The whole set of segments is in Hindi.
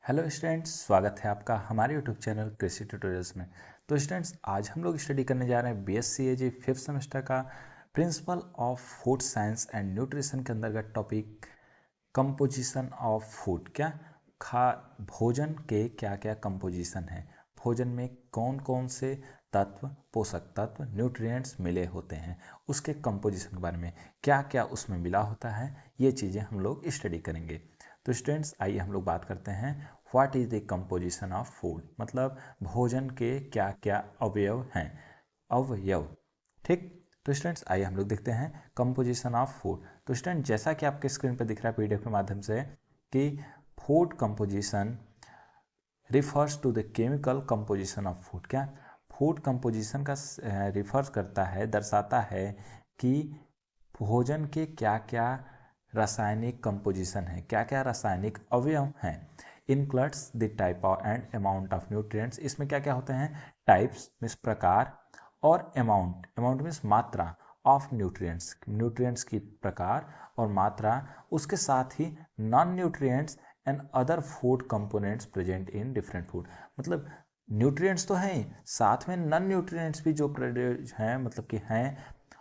हेलो स्टूडेंट्स, स्वागत है आपका हमारे यूट्यूब चैनल कृषि ट्यूटोरियल्स में। तो स्टूडेंट्स, आज हम लोग स्टडी करने जा रहे हैं BSc फिफ्थ सेमेस्टर का principle of food science and nutrition के अंतर्गत टॉपिक कंपोजिशन ऑफ फूड। क्या खा भोजन के क्या क्या कंपोजिशन है, भोजन में कौन कौन से तत्व, पोषक तत्व, न्यूट्रिएंट्स मिले होते हैं, उसके कंपोजिशन के बारे में क्या क्या उसमें मिला होता है, ये चीज़ें हम लोग स्टडी करेंगे। तो स्टूडेंट्स, आइए हम लोग बात करते हैं what is the composition of food, मतलब भोजन के क्या क्या अवयव हैं, अवयव। ठीक। तो स्टूडेंट्स, आइए हम लोग देखते हैं कंपोजिशन ऑफ फूड। तो स्टूडेंट, जैसा कि आपके स्क्रीन पर दिख रहा है PDF के माध्यम से कि food composition refers to the chemical composition of food. क्या फूड कंपोजिशन का रिफर्स करता है, दर्शाता है कि भोजन के क्या क्या रासायनिक कंपोजिशन है, क्या क्या रासायनिक अवयव हैं। Includes the type and amount of nutrients. इसमें क्या क्या होते हैं, टाइप्स मीन्स प्रकार, और अमाउंट, अमाउंट मीन्स मात्रा, ऑफ न्यूट्रिएंट्स, न्यूट्रिएंट्स की प्रकार और मात्रा। उसके साथ ही non nutrients and other food components present in different food. मतलब न्यूट्रिएंट्स तो हैं, साथ में नॉन न्यूट्रिएंट्स भी जो हैं, मतलब कि हैं,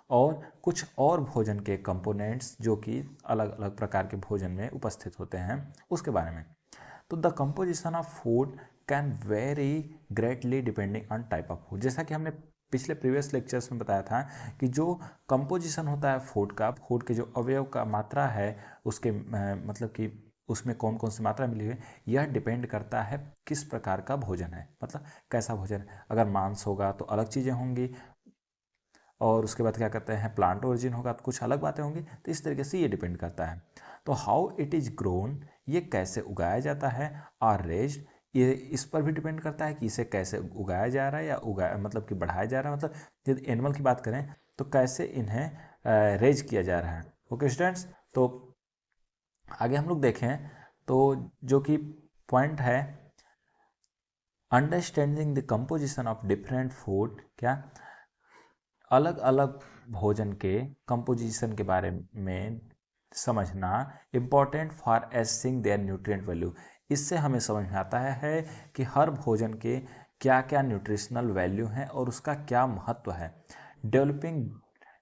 और कुछ और भोजन के कंपोनेंट्स जो कि अलग अलग प्रकार के भोजन में उपस्थित होते हैं, उसके बारे में। तो the composition of food can very greatly depending on type of food. जैसा कि हमने पिछले प्रीवियस लेक्चर्स में बताया था कि जो कंपोजिशन होता है फूड का, फूड के जो अवयव का मात्रा है, उसके मतलब कि उसमें कौन कौन सी मात्रा मिली हुई है, यह डिपेंड करता है किस प्रकार का भोजन है, मतलब कैसा भोजन है। अगर मांस होगा तो अलग चीज़ें होंगी, और उसके बाद क्या कहते हैं, प्लांट ओरिजिन होगा तो कुछ अलग बातें होंगी। तो इस तरीके से ये डिपेंड करता है। तो हाउ इट इज़ ग्रोन, ये कैसे उगाया जाता है, आर रेज्ड, ये इस पर भी डिपेंड करता है कि इसे कैसे उगाया जा रहा है, या उगाया मतलब कि बढ़ाया जा रहा है। मतलब यदि एनिमल की बात करें तो कैसे इन्हें रेज किया जा रहा है। ओके स्टूडेंट्स, तो आगे हम लोग देखें तो जो कि पॉइंट है, understanding the composition of different food. क्या अलग अलग भोजन के कंपोजिशन के बारे में समझना important for assessing their nutrient value. इससे हमें समझ में आता है कि हर भोजन के क्या क्या न्यूट्रिशनल वैल्यू हैं और उसका क्या महत्व है। डेवलपिंग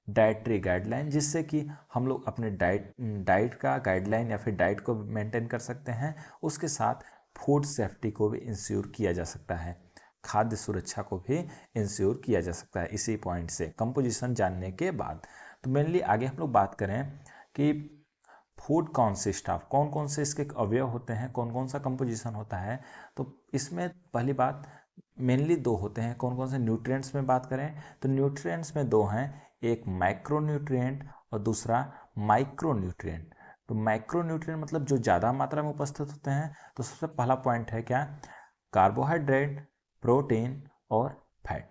डाइटरी गाइडलाइन, जिससे कि हम लोग अपने डाइट का गाइडलाइन या फिर डाइट को मेंटेन कर सकते हैं। उसके साथ फूड सेफ्टी को भी इंश्योर किया जा सकता है, खाद्य सुरक्षा को भी इंश्योर किया जा सकता है इसी पॉइंट से, कंपोजिशन जानने के बाद। तो मेनली आगे हम लोग बात करें कि फूड कॉन्सिस्ट ऑफ, कौन कौन से इसके अवयव होते हैं, कौन कौन सा कंपोजिशन होता है। तो इसमें पहली बात मेनली दो होते हैं। कौन कौन से न्यूट्रिएंट्स में बात करें तो न्यूट्रिएंट्स में दो हैं, एक माइक्रो न्यूट्रिएंट और दूसरा माइक्रो न्यूट्रिएंट। तो माइक्रो न्यूट्रिएंट मतलब जो ज़्यादा मात्रा में उपस्थित होते हैं। तो सबसे पहला पॉइंट है क्या, कार्बोहाइड्रेट, प्रोटीन और फैट।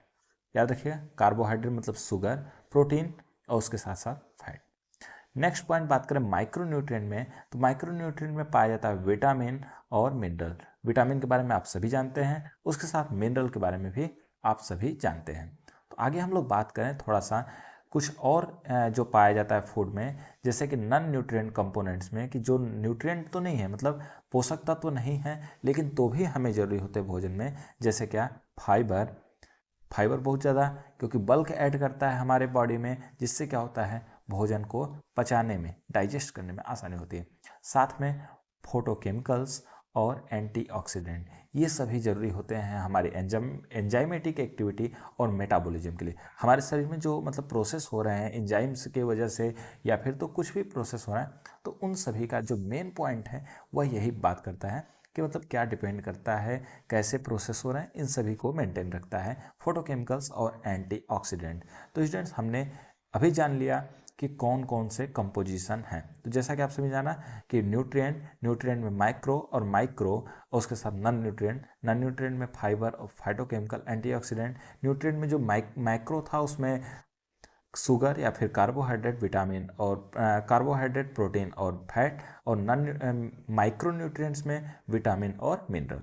याद रखिएगा, कार्बोहाइड्रेट मतलब शुगर, प्रोटीन और उसके साथ साथ फैट। नेक्स्ट पॉइंट बात करें माइक्रो न्यूट्रिएंट में, तो माइक्रो न्यूट्रिएंट में पाया जाता है विटामिन और मिनरल। विटामिन के बारे में आप सभी जानते हैं, उसके साथ मिनरल के बारे में भी आप सभी जानते हैं। तो आगे हम लोग बात करें थोड़ा सा कुछ और जो पाया जाता है फूड में, जैसे कि नॉन न्यूट्रिएंट कंपोनेंट्स में, कि जो न्यूट्रिएंट तो नहीं है, मतलब पोषक तत्व नहीं है, लेकिन तो भी हमें जरूरी होते हैं भोजन में। जैसे क्या, फाइबर, फाइबर बहुत ज़्यादा, क्योंकि बल्क ऐड करता है हमारे बॉडी में, जिससे क्या होता है, भोजन को पचाने में, डाइजेस्ट करने में आसानी होती है। साथ में फोटोकेमिकल्स और एंटीऑक्सीडेंट, ये सभी जरूरी होते हैं हमारे एंजाइमेटिक एक्टिविटी और मेटाबॉलिज्म के लिए। हमारे शरीर में जो मतलब प्रोसेस हो रहे हैं एंजाइम्स के वजह से, या फिर तो कुछ भी प्रोसेस हो रहा है, तो उन सभी का जो मेन पॉइंट है वह यही बात करता है कि मतलब क्या डिपेंड करता है, कैसे प्रोसेस हो रहे हैं, इन सभी को मेंटेन रखता है फोटोकेमिकल्स और एंटीऑक्सीडेंट। तो स्टूडेंट्स, हमने अभी जान लिया कि कौन कौन से कंपोजिशन हैं। तो जैसा कि आप सभी जाना कि न्यूट्रिएंट में माइक्रो और माइक्रो, और उसके साथ नॉन न्यूट्रिएंट में फाइबर और फाइटोकेमिकल, एंटीऑक्सीडेंट। न्यूट्रिएंट में जो माइक्रो था उसमें शुगर या फिर कार्बोहाइड्रेट, विटामिन और कार्बोहाइड्रेट, प्रोटीन और फैट, और नॉन माइक्रो न्यूट्रिएंट्स में विटामिन और मिनरल।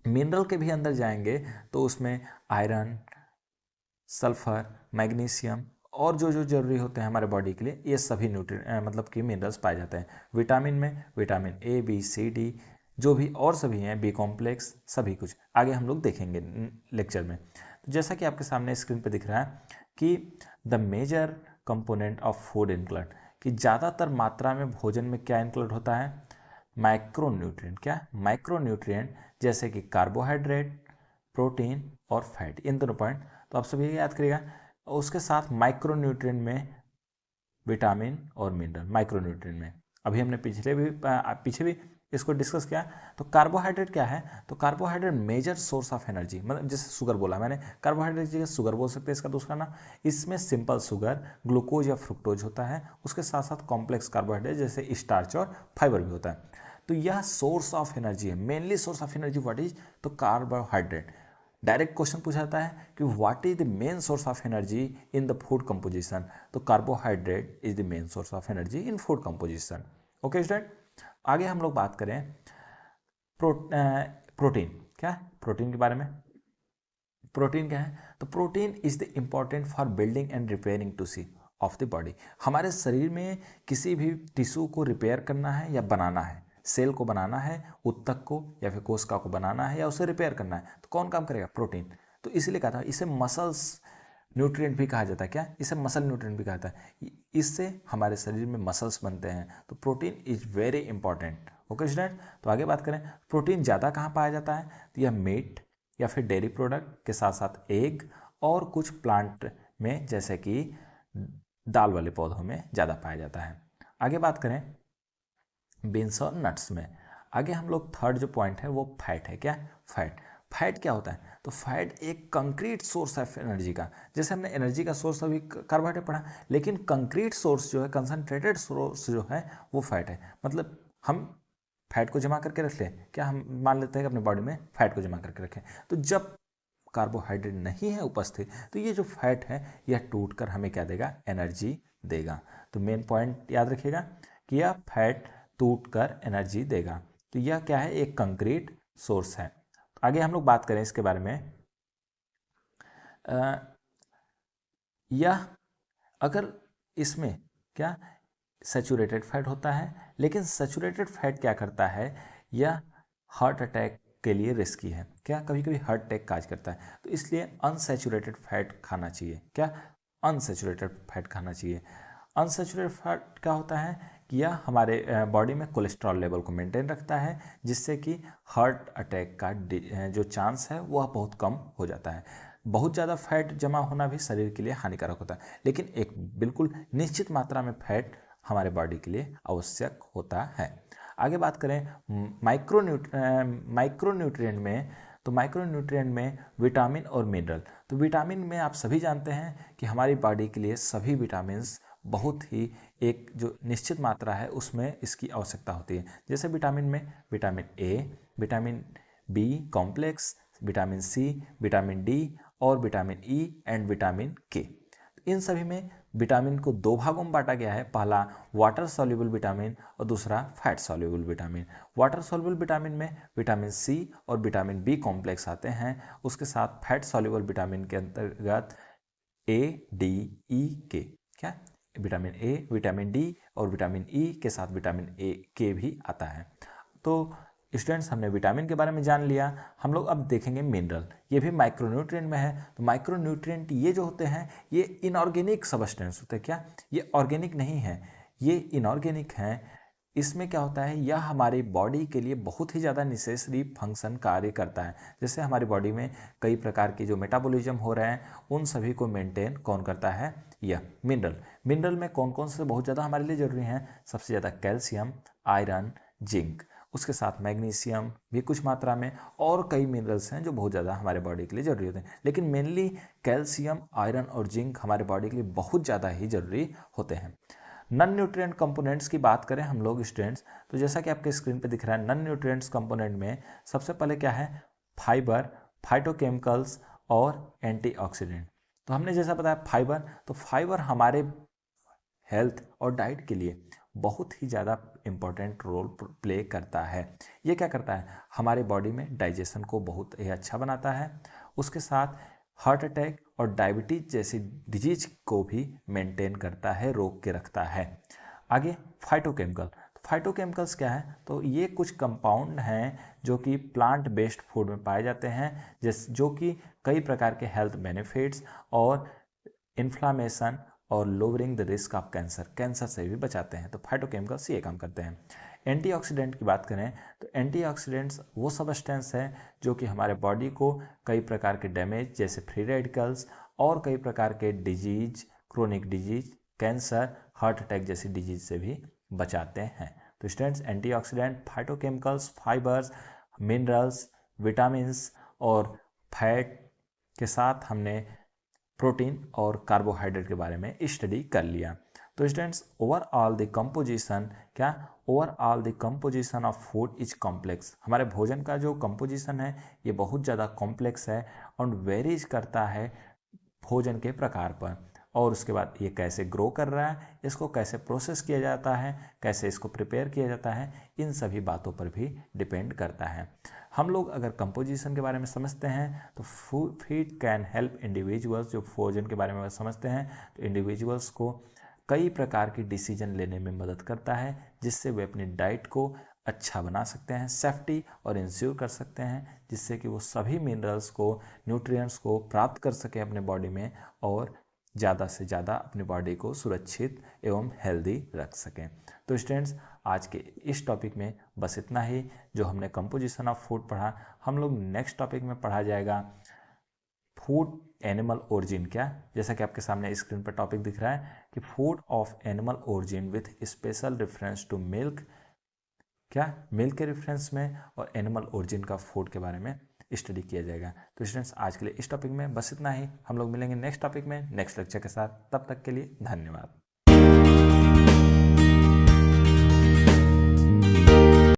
मिनरल के भी अंदर जाएंगे तो उसमें आयरन, सल्फर, मैग्नीशियम और जो जो जरूरी होते हैं हमारे बॉडी के लिए, ये सभी न्यूट्रिएंट मतलब कि मिनरल्स पाए जाते हैं। विटामिन में vitamin A B C D जो भी और सभी हैं, बी कॉम्प्लेक्स, सभी कुछ आगे हम लोग देखेंगे लेक्चर में। तो जैसा कि आपके सामने स्क्रीन पे दिख रहा है कि the major component of food include, कि ज़्यादातर मात्रा में भोजन में क्या इंक्लूड होता है, माइक्रोन्यूट्रिएंट। क्या, माइक्रोन्यूट्रिएंट, जैसे कि कार्बोहाइड्रेट, प्रोटीन और फैट, इन दोनों पॉइंट तो आप सभी याद करिएगा। उसके साथ माइक्रोन्यूट्रिएंट में विटामिन और मिनरल, माइक्रोन्यूट्रिएंट में अभी हमने पीछे भी इसको डिस्कस किया। तो कार्बोहाइड्रेट क्या है, तो carbohydrate major source of energy, मतलब जैसे शुगर बोला मैंने, कार्बोहाइड्रेट की जगह शुगर बोल सकते हैं इसका दूसरा नाम। इसमें सिंपल शुगर, ग्लूकोज या फ्रुक्टोज होता है, उसके साथ साथ कॉम्प्लेक्स कार्बोहाइड्रेट जैसे स्टार्च और फाइबर भी होता है। तो यह सोर्स ऑफ एनर्जी है, mainly source of energy what is, तो कार्बोहाइड्रेट। डायरेक्ट क्वेश्चन पूछा जाता है कि what is the main source of energy in the food composition, तो carbohydrate is the main source of energy in food composition. Okay student, आगे हम लोग बात करें प्रोटीन। क्या, प्रोटीन के बारे में। प्रोटीन क्या है, तो protein is the important for building and repairing tissue of the body. हमारे शरीर में किसी भी टिश्यू को रिपेयर करना है या बनाना है, सेल को बनाना है, उत्तक को या फिर कोशिका को बनाना है या उसे रिपेयर करना है, तो कौन काम करेगा, प्रोटीन। तो इसीलिए कहा था इसे मसल्स न्यूट्रिएंट भी कहा जाता है। क्या, इसे मसल न्यूट्रिएंट भी कहा जाता है। इससे हमारे शरीर में मसल्स बनते हैं, तो protein is very important. Okay student, तो आगे बात करें प्रोटीन ज़्यादा कहाँ पाया जाता है, तो यह मीट या फिर डेयरी प्रोडक्ट के साथ साथ एग और कुछ प्लांट में जैसे कि दाल वाले पौधों में ज़्यादा पाया जाता है। आगे बात करें बीन्स और नट्स में। आगे हम लोग थर्ड जो पॉइंट है वो फैट है। क्या, फैट। फैट क्या होता है, तो फैट एक कंक्रीट सोर्स है एनर्जी का। जैसे हमने एनर्जी का सोर्स अभी कार्बोहाइड्रेट पढ़ा, लेकिन कंक्रीट सोर्स जो है, कंसंट्रेटेड सोर्स जो है वो फैट है। मतलब हम फैट को जमा करके रख लें, क्या हम मान लेते हैं कि अपने बॉडी में फैट को जमा करके रखें, तो जब कार्बोहाइड्रेट नहीं है उपस्थित, तो ये जो फैट है यह टूट कर हमें क्या देगा, एनर्जी देगा। तो मेन पॉइंट याद रखिएगा कि यह फैट टूट कर एनर्जी देगा। तो यह क्या है, एक कंक्रीट सोर्स है। आगे हम लोग बात करें इसके बारे में, यह अगर इसमें क्या सैचुरेटेड फैट होता है, लेकिन सैचुरेटेड फैट क्या करता है, यह हार्ट अटैक के लिए रिस्की है। क्या, कभी कभी हार्ट अटैक काज करता है, तो इसलिए अनसैचुरेटेड फैट खाना चाहिए। क्या, अनसैचुरेटेड फैट खाना चाहिए। अनसैचुरेटेड फैट क्या होता है कि यह हमारे बॉडी में कोलेस्ट्रॉल लेवल को मेंटेन रखता है, जिससे कि हार्ट अटैक का जो चांस है वह बहुत कम हो जाता है। बहुत ज़्यादा फैट जमा होना भी शरीर के लिए हानिकारक होता है, लेकिन एक बिल्कुल निश्चित मात्रा में फैट हमारे बॉडी के लिए आवश्यक होता है। आगे बात करें माइक्रोन्यूट्रिएंट में, तो माइक्रोन्यूट्रिएंट में विटामिन और मिनरल। तो विटामिन में आप सभी जानते हैं कि हमारी बॉडी के लिए सभी विटामिन्स बहुत ही एक जो निश्चित मात्रा है उसमें इसकी आवश्यकता होती है। जैसे विटामिन में vitamin A, vitamin B complex, vitamin C, vitamin D और vitamin E and vitamin K. इन सभी में विटामिन को दो भागों में बांटा गया है, पहला वाटर सॉल्युबल विटामिन और दूसरा fat soluble vitamin. Water soluble vitamin में विटामिन सी और विटामिन बी कॉम्प्लेक्स आते हैं, उसके साथ फैट सॉल्युबल विटामिन के अंतर्गत ए, डी, ई, के। क्या, विटामिन ए, विटामिन डी और विटामिन ई के साथ विटामिन ए के भी आता है। तो स्टूडेंट्स, हमने विटामिन के बारे में जान लिया। हम लोग अब देखेंगे मिनरल, ये भी माइक्रोन्यूट्रिएंट में है। तो माइक्रोन्यूट्रिएंट ये जो होते हैं ये इनऑर्गेनिक सबस्टेंस होते हैं। क्या, ये ऑर्गेनिक नहीं है, ये इनऑर्गेनिक हैं। इसमें क्या होता है, यह हमारी बॉडी के लिए बहुत ही ज़्यादा नेसेसरी फंक्शन कार्य करता है। जैसे हमारी बॉडी में कई प्रकार के जो मेटाबॉलिज्म हो रहे हैं उन सभी को मेंटेन कौन करता है, यह मिनरल। मिनरल में कौन कौन से बहुत ज़्यादा हमारे लिए जरूरी हैं, सबसे ज़्यादा कैल्शियम, आयरन, जिंक, उसके साथ मैग्नीशियम भी कुछ मात्रा में, और कई मिनरल्स हैं जो बहुत ज़्यादा हमारे बॉडी के लिए जरूरी होते हैं। लेकिन मेनली कैल्शियम, आयरन और जिंक हमारे बॉडी के लिए बहुत ज़्यादा ही जरूरी होते हैं। नॉन न्यूट्रिएंट कंपोनेंट्स की बात करें हम लोग स्टूडेंट्स, तो जैसा कि आपके स्क्रीन पे दिख रहा है, नॉन न्यूट्रिएंट्स कंपोनेंट में सबसे पहले क्या है, फाइबर, फाइटोकेमिकल्स और एंटीऑक्सीडेंट। तो हमने जैसा बताया फाइबर, तो फाइबर हमारे हेल्थ और डाइट के लिए बहुत ही ज़्यादा इम्पोर्टेंट रोल प्ले करता है। ये क्या करता है, हमारे बॉडी में डाइजेशन को बहुत ही अच्छा बनाता है, उसके साथ हार्ट अटैक और डायबिटीज जैसी डिजीज को भी मेंटेन करता है, रोक के रखता है। आगे फाइटोकेमिकल, फाइटोकेमिकल्स क्या है? तो ये कुछ कंपाउंड हैं जो कि प्लांट बेस्ड फूड में पाए जाते हैं, जो कि कई प्रकार के हेल्थ बेनिफिट्स और इन्फ्लामेशन और lowering the risk of cancer से भी बचाते हैं। तो फाइटोकेमिकल्स ये काम करते हैं। एंटीऑक्सीडेंट की बात करें तो एंटीऑक्सीडेंट्स वो सब्सटेंस हैं जो कि हमारे बॉडी को कई प्रकार के डैमेज जैसे फ्री रेडिकल्स और कई प्रकार के disease, chronic disease, cancer, heart attack जैसी डिजीज से भी बचाते हैं। तो students, antioxidant, phytochemicals, fibres, minerals, vitamins और फैट के साथ हमने प्रोटीन और कार्बोहाइड्रेट के बारे में स्टडी कर लिया। तो students, overall the composition of food is complex. हमारे भोजन का जो कंपोजिशन है ये बहुत ज़्यादा कॉम्प्लेक्स है और वेरीज करता है भोजन के प्रकार पर, और उसके बाद ये कैसे ग्रो कर रहा है, इसको कैसे प्रोसेस किया जाता है, कैसे इसको प्रिपेयर किया जाता है, इन सभी बातों पर भी डिपेंड करता है। हम लोग अगर कंपोजिशन के बारे में समझते हैं तो फीड कैन हेल्प इंडिविजुअल्स, जो भोजन के बारे में समझते हैं तो इंडिविजुअल्स को कई प्रकार की डिसीजन लेने में मदद करता है, जिससे वे अपनी डाइट को अच्छा बना सकते हैं, सेफ्टी और इंश्योर कर सकते हैं, जिससे कि वो सभी मिनरल्स को, न्यूट्रिएंट्स को प्राप्त कर सकें अपने बॉडी में और ज़्यादा से ज़्यादा अपनी बॉडी को सुरक्षित एवं हेल्दी रख सकें। तो स्टूडेंट्स, आज के इस टॉपिक में बस इतना ही जो हमने कंपोजिशन ऑफ फूड पढ़ा। हम लोग नेक्स्ट टॉपिक में पढ़ा जाएगा फूड एनिमल ओरिजिन। क्या, जैसा कि आपके सामने स्क्रीन पर टॉपिक दिख रहा है कि food of animal origin with special reference to milk. क्या, मिल्क के रेफरेंस में और एनिमल ओरिजिन का फूड के बारे में स्टडी किया जाएगा। तो स्टूडेंट्स, आज के लिए इस टॉपिक में बस इतना ही। हम लोग मिलेंगे नेक्स्ट टॉपिक में नेक्स्ट लेक्चर के साथ। तब तक के लिए धन्यवाद।